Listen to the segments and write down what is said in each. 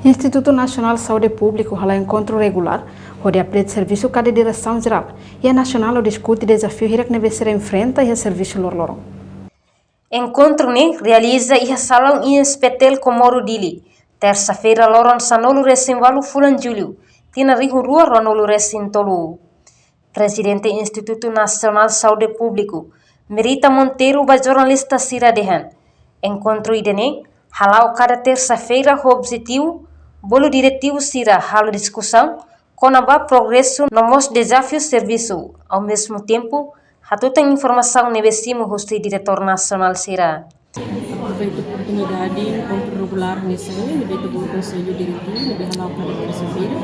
Instituto Nacional de Saúde Pública hala encontro regular, onde aprende serviço cada direção geral e a nacional discute desafio que deve ser enfrenta e a serviço lorlorong. Encontro realiza e salão em espetel Comoro Dili. Terça-feira, loron sanolo resimvalu fulan julho. Tina rihurua ronolo resintolu. Presidente Instituto Nacional de Saúde Pública, Merita Monteiro, ba jornalista Sira Dehan. Encontro idene, halau cada terça-feira o objetivo, bolo diretivo Sira halo discussão, conaba progresso no mos desafio serviço. Ao mesmo tempo, hatuta informação nebesimo hosti diretor nacional Sira. Aproveito a oportunidade de encontro regular nesse ano, no Conselho Diretivo, de halau cada terça-feira,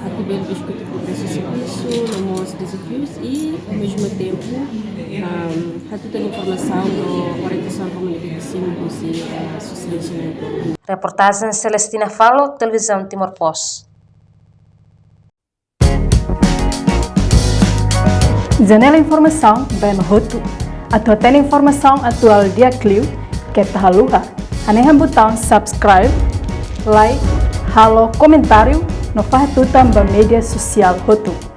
aqui bem discutir o progresso serviço, novos desafios e, ao mesmo tempo, hatuta informação no orientação comunicativa com a sociedade. Reportagem Celestina Falo, Televisão Timor-Poste. Janela Informação, bem no Roto. Atual informação atual dia Clio, que é tahaluha. Anehan botão subscribe, like, halo comentário, no faz tudo também mídia social Roto.